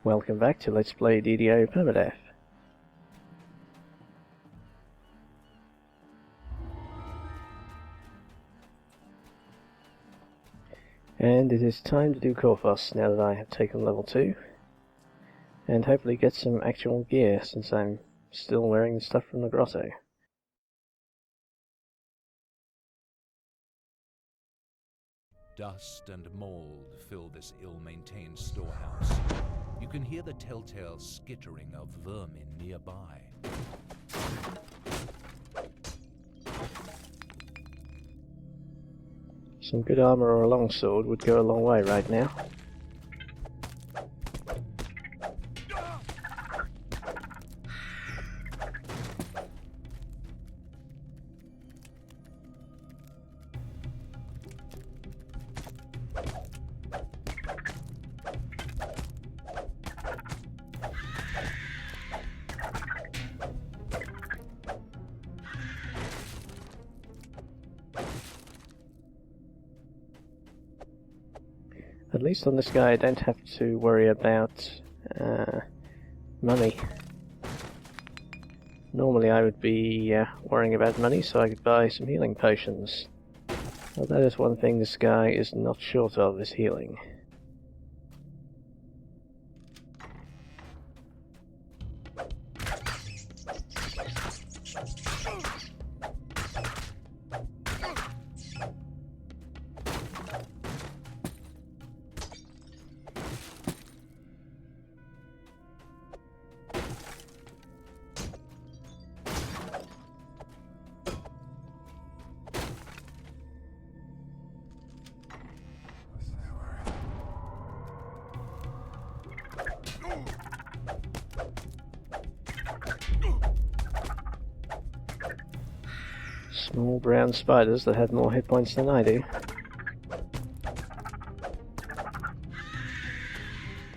Welcome back to Let's Play DDO Permadeath. And it is time to do Korthos now that I have taken level 2. And hopefully get some actual gear since I'm still wearing the stuff from the grotto. Dust and mold fill this ill-maintained storehouse. You can hear the telltale skittering of vermin nearby. Some good armor or a longsword would go a long way right now. At least on this guy I don't have to worry about money. Normally I would be worrying about money so I could buy some healing potions. Well, that is one thing this guy is not short of, is healing. Small brown spiders that have more hit points than I do.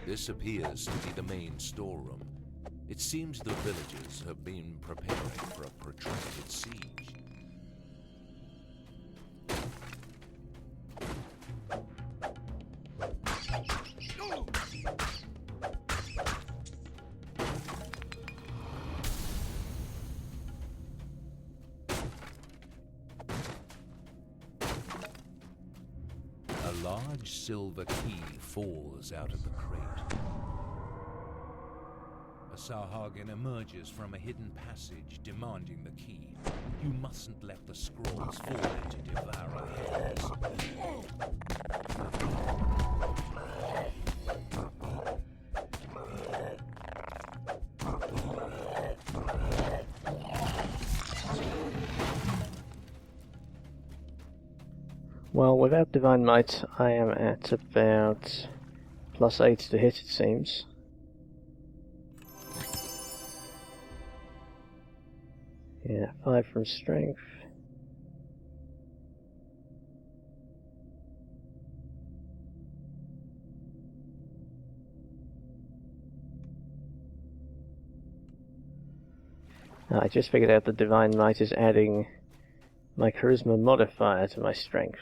This appears to be the main storeroom. It seems the villagers have been preparing for a protracted siege. A large silver key falls out of the crate. A Sarhagan emerges from a hidden passage, demanding the key. You mustn't let the scrolls fall to devour heads. Well, without Divine Might, I am at about +8 to hit, it seems. Yeah, 5 from Strength. I just figured out that Divine Might is adding my Charisma modifier to my Strength.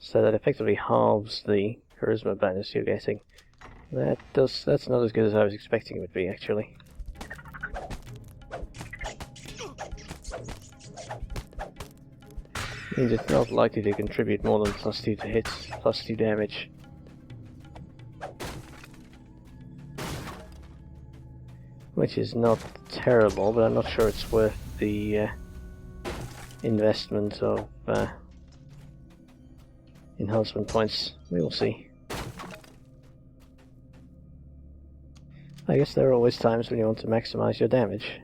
So that effectively halves the charisma bonus you're getting. That's not as good as I was expecting it would be, actually. Means it's not likely to contribute more than +2 to hits, +2 damage. Which is not terrible, but I'm not sure it's worth the investment of enhancement points. We will see. I guess there are always times when you want to maximize your damage,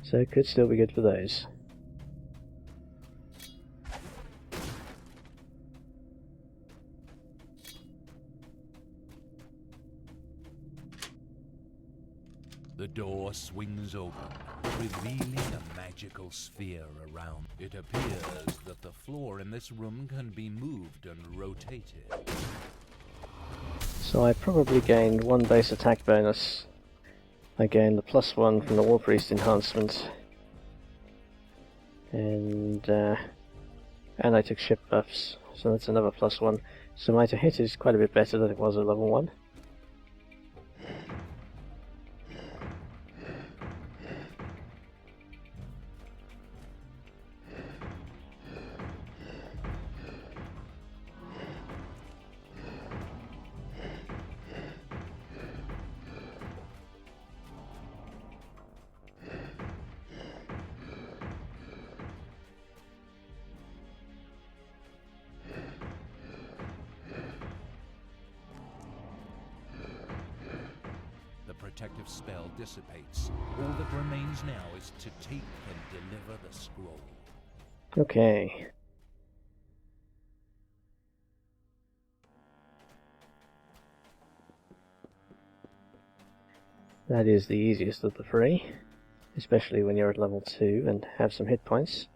so it could still be good for those. The door swings open, revealing a magical sphere around. It appears that the floor in this room can be moved and rotated. So I probably gained 1 base attack bonus. I gained the +1 from the War Priest enhancement. And I took ship buffs, so that's another +1. So my to hit is quite a bit better than it was at level 1. protective spell dissipates. All that remains now is to take and deliver the scroll. Okay. That is the easiest of the three, especially when you're at level 2 and have some hit points.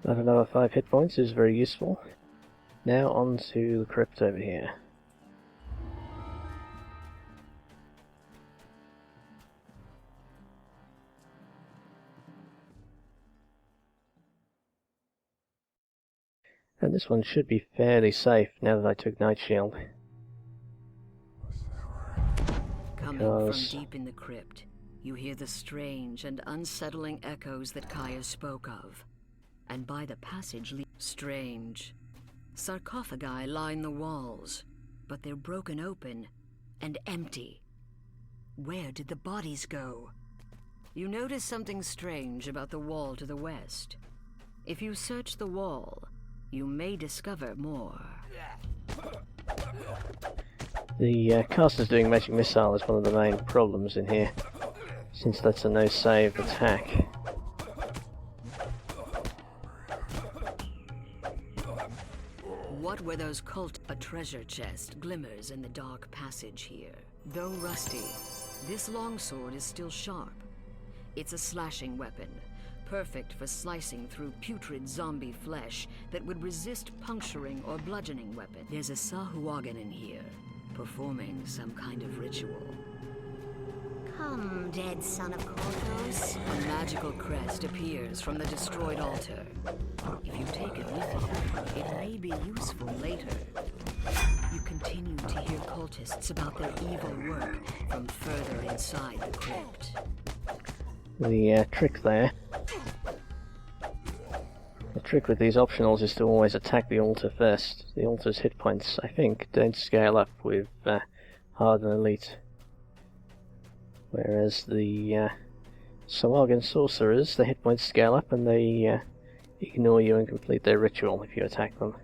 That another 5 hit points is very useful. Now on to the crypt over here. And this one should be fairly safe now that I took Night Shield. Coming from deep in the crypt, you hear the strange and unsettling echoes that Kaya spoke of. And by the passage strange. Sarcophagi line the walls, but they're broken open and empty. Where did the bodies go? You notice something strange about the wall to the west. If you search the wall, you may discover more. The caster's doing magic missile is one of the main problems in here, since that's a no-save attack. What were those cult? A treasure chest glimmers in the dark passage here. Though rusty, this longsword is still sharp. It's a slashing weapon, perfect for slicing through putrid zombie flesh that would resist puncturing or bludgeoning weapon. There's a Sahuagin in here, performing some kind of ritual. Come, dead son of Korthos. A magical crest appears from the destroyed altar. If you take it with you, it may be useful later. You continue to hear cultists about their evil work from further inside the crypt. The trick there. The trick with these optionals is to always attack the altar first. The altar's hit points, I think, don't scale up with Hard and Elite. Whereas the Sahuagin sorcerers, the hit points scale up and they ignore you and complete their ritual if you attack them.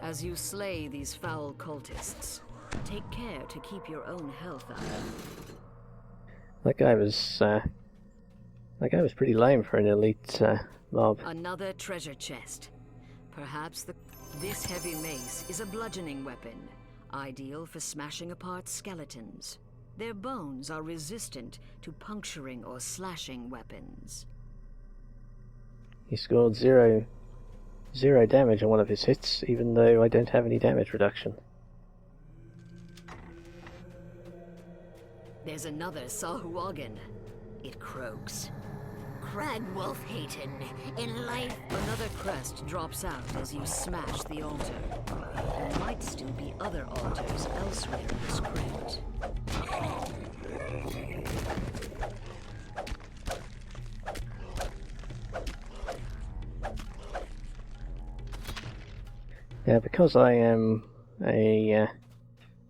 As you slay these foul cultists, take care to keep your own health up. That guy was pretty lame for an elite mob. Another treasure chest. Perhaps this heavy mace is a bludgeoning weapon, ideal for smashing apart skeletons. Their bones are resistant to puncturing or slashing weapons. He scored zero damage on one of his hits, even though I don't have any damage reduction. There's another Sahuagin. It croaks. Crag Wolf Heyton, in life. Another crest drops out as you smash the altar. There might still be other altars elsewhere in this crypt. Now, because I am a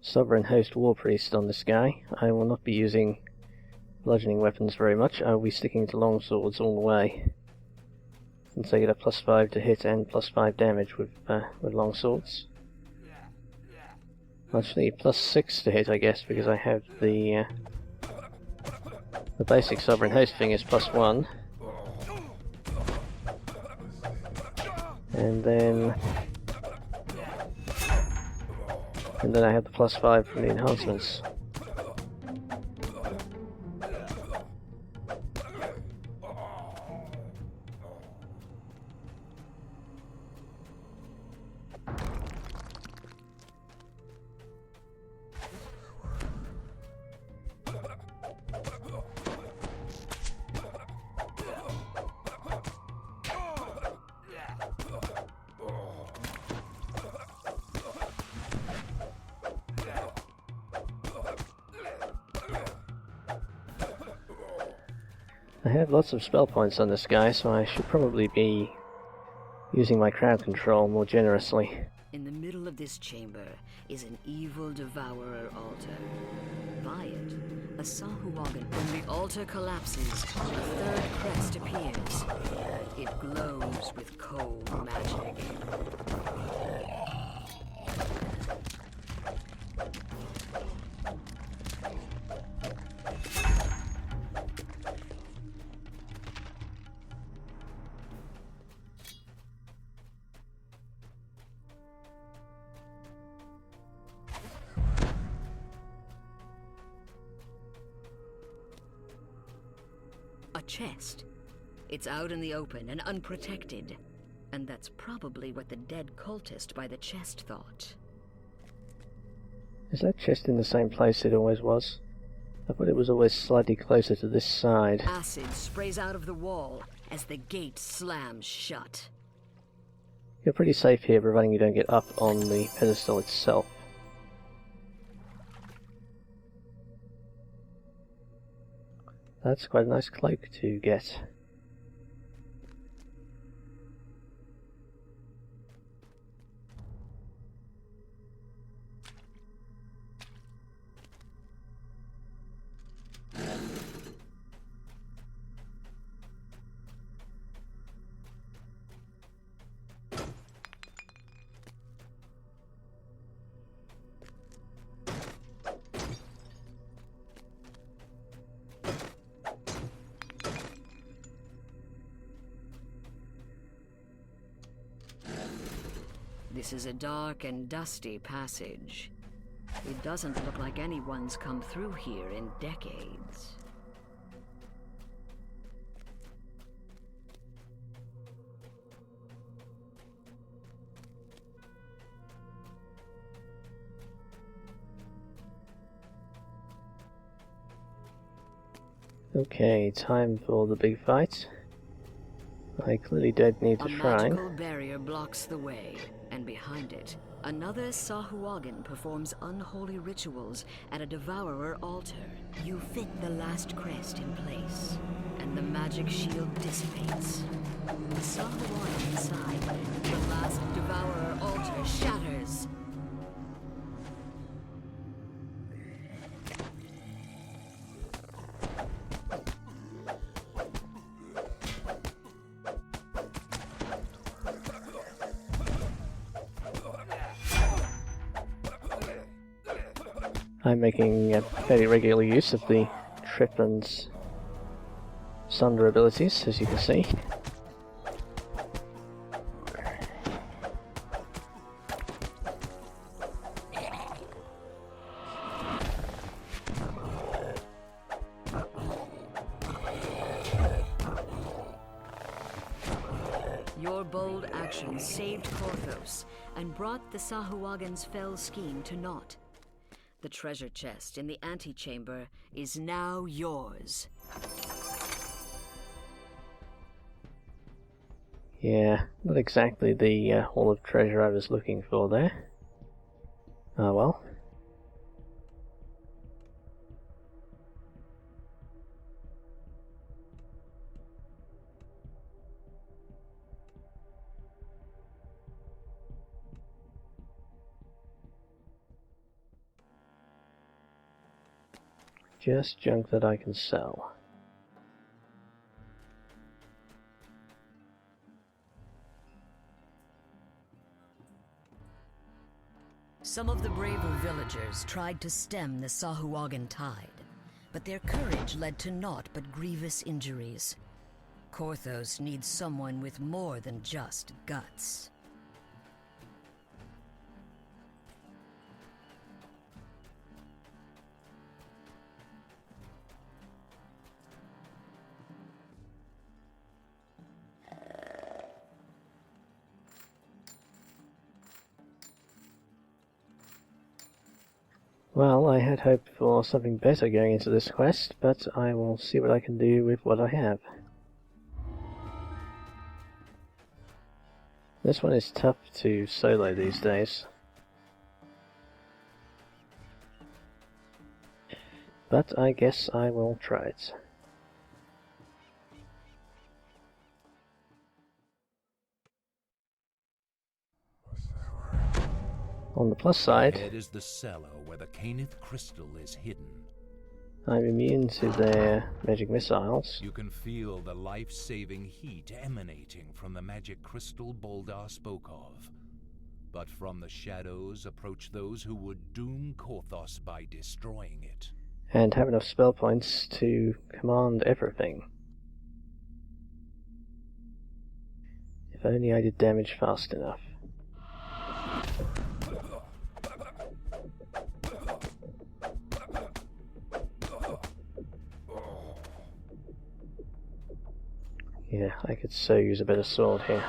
Sovereign Host War Priest on this guy, I will not be using bludgeoning weapons very much. I will be sticking to longswords all the way, since I get a +5 to hit and +5 damage with longswords. Actually, +6 to hit, I guess, because I have the basic Sovereign Host thing is +1, and then I have the +5 from the enhancements. I have lots of spell points on this guy, so I should probably be using my crowd control more generously. In the middle of this chamber is an evil devourer altar. By it, a Sahuagin. When the altar collapses, a third crest appears. It glows with cold magic. A chest. It's out in the open and unprotected. And that's probably what the dead cultist by the chest thought. Is that chest in the same place it always was? I thought it was always slightly closer to this side. Acid sprays out of the wall as the gate slams shut. You're pretty safe here, providing you don't get up on the pedestal itself. That's quite a nice cloak to get. This is a dark and dusty passage. It doesn't look like anyone's come through here in decades. Okay, time for the big fight. I clearly don't need to try. A magical barrier blocks the way, and behind it, another Sahuagin performs unholy rituals at a devourer altar. You fit the last crest in place, and the magic shield dissipates. The Sahuagin inside, the last devourer altar shatters. I'm making fairly regular use of the trip and sunder abilities, as you can see. Your bold action saved Korthos and brought the Sahuagin's fell scheme to naught. The treasure chest in the antechamber is now yours. Yeah, not exactly the haul of treasure I was looking for there. Oh well. Just junk that I can sell. Some of the braver villagers tried to stem the Sahuagin tide, but their courage led to naught but grievous injuries. Korthos needs someone with more than just guts. Well, I had hoped for something better going into this quest, but I will see what I can do with what I have. This one is tough to solo these days. But I guess I will try it. On the plus side, Ahead is the cellar where the Cannith Crystal is hidden. I'm immune to their magic missiles. You can feel the life-saving heat emanating from the magic crystal Boldar spoke of. But from the shadows approach those who would doom Korthos by destroying it. And have enough spell points to command everything. If only I did damage fast enough. Yeah, I could so use a better sword here.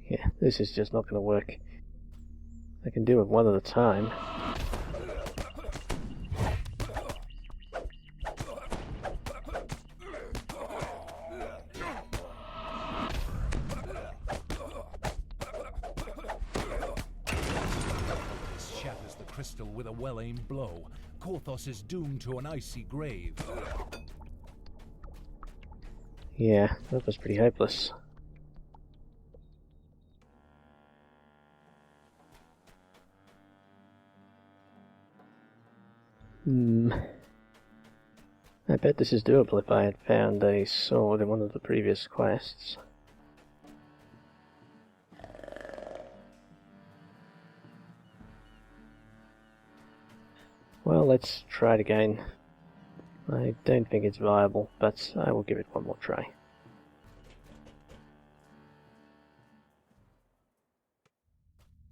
Yeah, this is just not going to work. I can do it one at a time. Shatters the crystal with a well-aimed blow. Korthos is doomed to an icy grave. Yeah, that was pretty hopeless. I bet this is doable if I had found a sword in one of the previous quests. Well, let's try it again. I don't think it's viable, but I will give it one more try.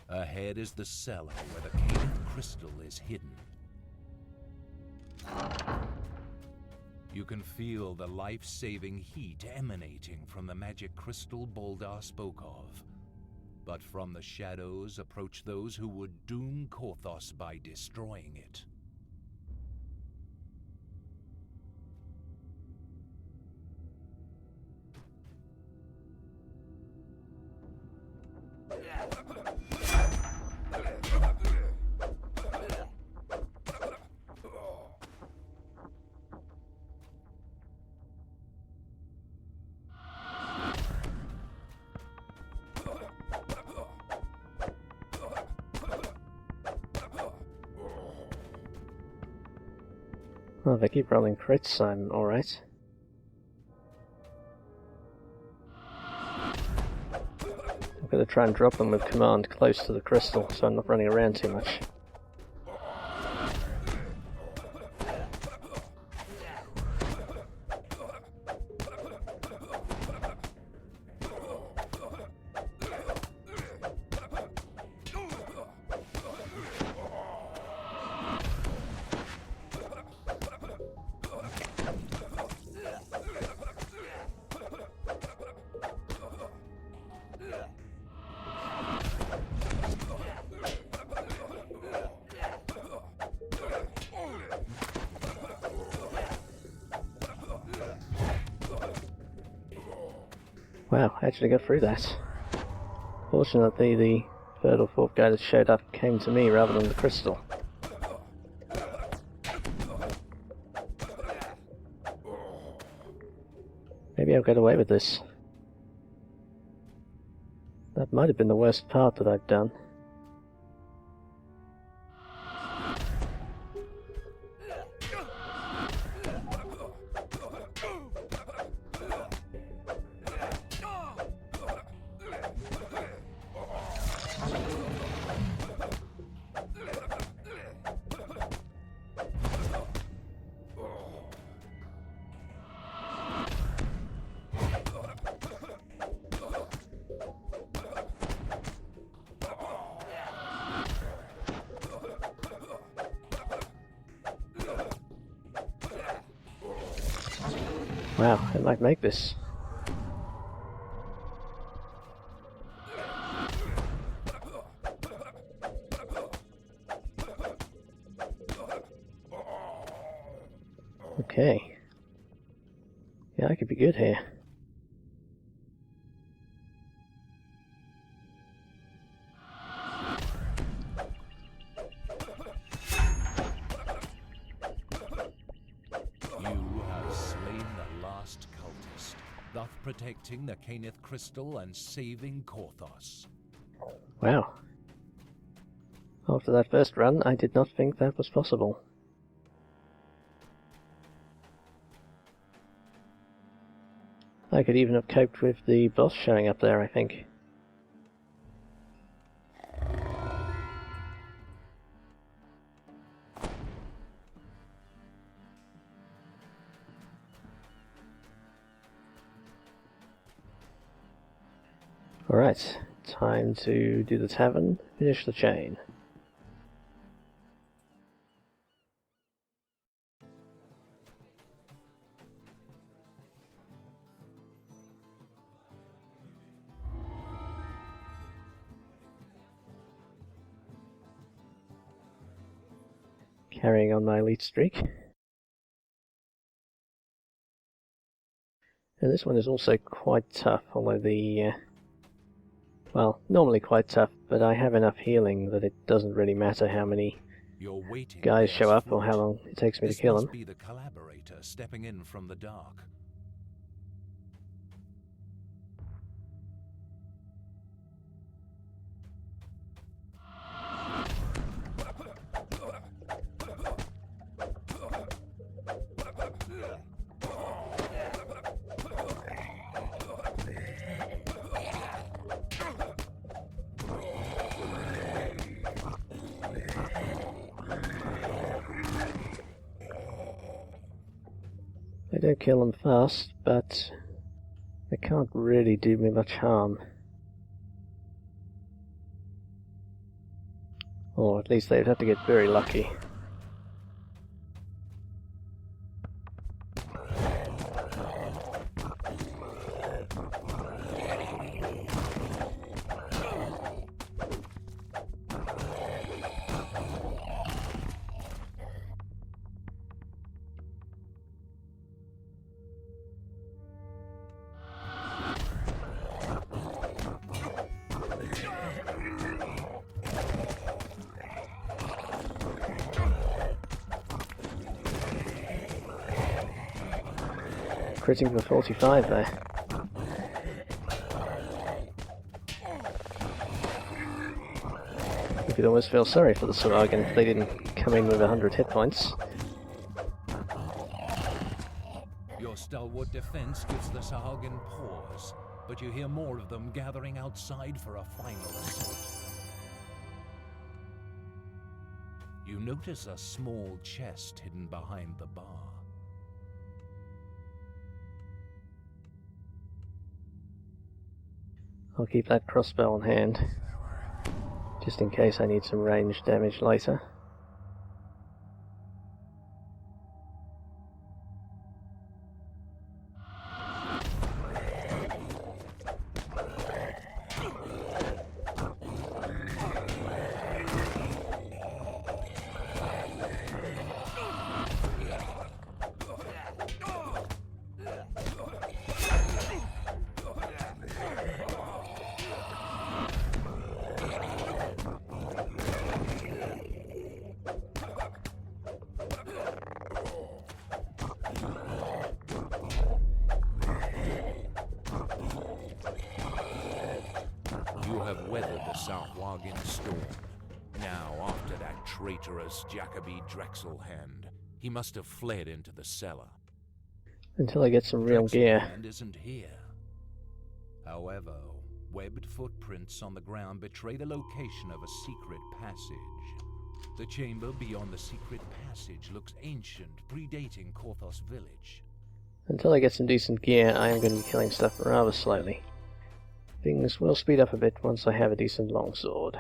Ahead is the cellar where the Cannith Crystal is hidden. You can feel the life-saving heat emanating from the magic crystal Boldar spoke of. But from the shadows approach those who would doom Korthos by destroying it. Well, if I keep rolling crits, I'm alright. I've got to try and drop them with command close to the crystal, so I'm not running around too much. Wow, I actually got through that. Fortunately, the third or fourth guy that showed up came to me rather than the crystal. Maybe I'll get away with this. That might have been the worst part that I've done. Wow, I might make this. Okay. Yeah, I could be good here. protecting the Cannith Crystal and saving Korthos. Wow. After that first run, I did not think that was possible. I could even have coped with the boss showing up there, I think. Alright, time to do the tavern, finish the chain. Carrying on my elite streak. And this one is also quite tough, although the well, normally quite tough, but I have enough healing that it doesn't really matter how many guys show up or how long it takes me to kill them. This must be the Collaborator stepping in from the dark. I don't kill them fast, but they can't really do me much harm. Or at least they'd have to get very lucky. Critting for 45 there. You could almost feel sorry for the Saragan if they didn't come in with 100 hit points. Your stalwart defense gives the Saragan pause, but you hear more of them gathering outside for a final assault. You notice a small chest hidden behind the bar. I'll keep that crossbow on hand, just in case I need some range damage later. Storm. Now, after that traitorous Jacoby Drexel hand, he must have fled into the cellar. Until I get some real gear. Hand isn't here. However, webbed footprints on the ground betray the location of a secret passage. The chamber beyond the secret passage looks ancient, predating Korthos village. Until I get some decent gear, I am going to be killing stuff rather slowly. Things will speed up a bit once I have a decent longsword.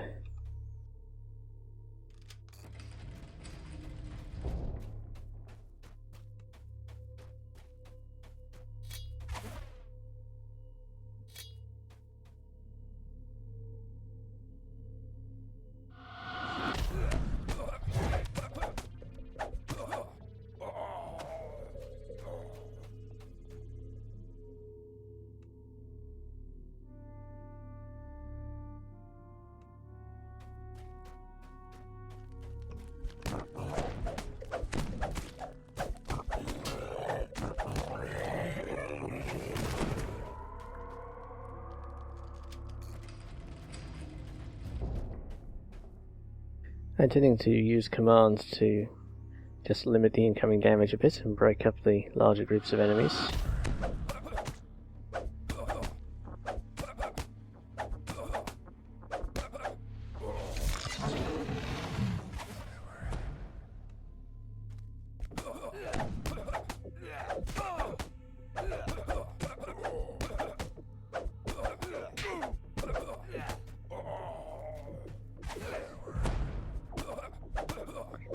I'm intending to use commands to just limit the incoming damage a bit and break up the larger groups of enemies.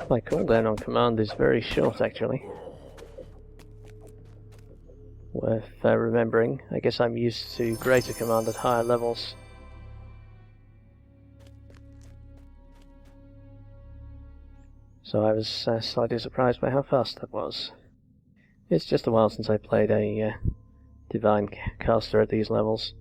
My cooldown on command is very short, actually. Worth remembering. I guess I'm used to greater command at higher levels. So I was slightly surprised by how fast that was. It's just a while since I played a divine caster at these levels.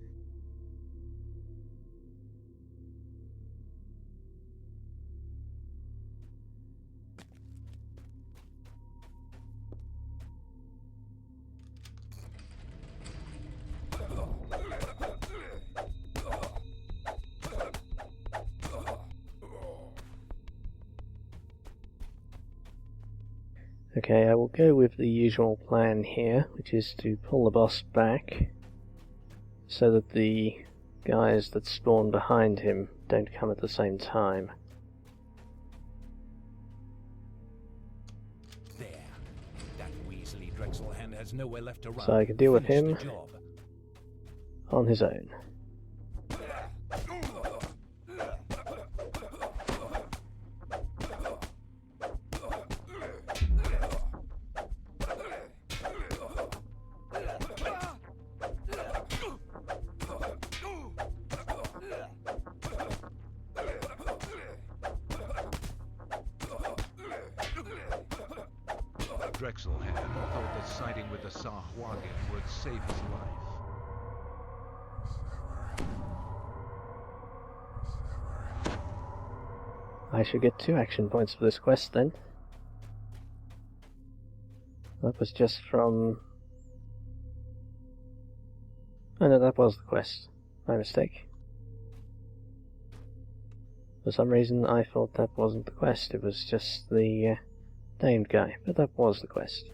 Okay, I will go with the usual plan here, which is to pull the boss back so that the guys that spawn behind him don't come at the same time. There. That weaselly Drexelhand has nowhere left to run. So I can deal with him on his own. Drexelhand thought that siding with the Sahuagin would save his life. I should get 2 action points for this quest then. That was just from... Oh no, that was the quest. My mistake. For some reason I thought that wasn't the quest, it was just the named guy, but that was the quest.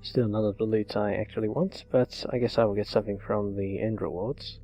Still none of the loot I actually want, but I guess I will get something from the end rewards.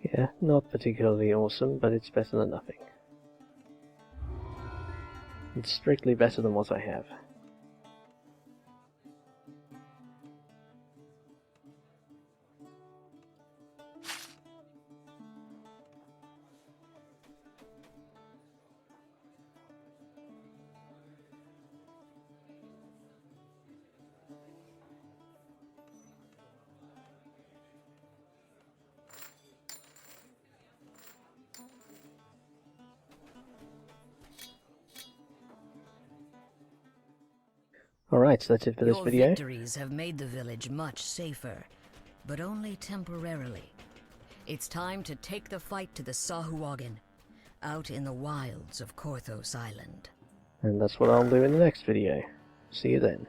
Yeah, not particularly awesome, but it's better than nothing. It's strictly better than what I have. Alright, so that's it for this video. Your victories have made the village much safer, but only temporarily. It's time to take the fight to the Sahuagin, out in the wilds of Korthos Island. And that's what I'll do in the next video. See you then.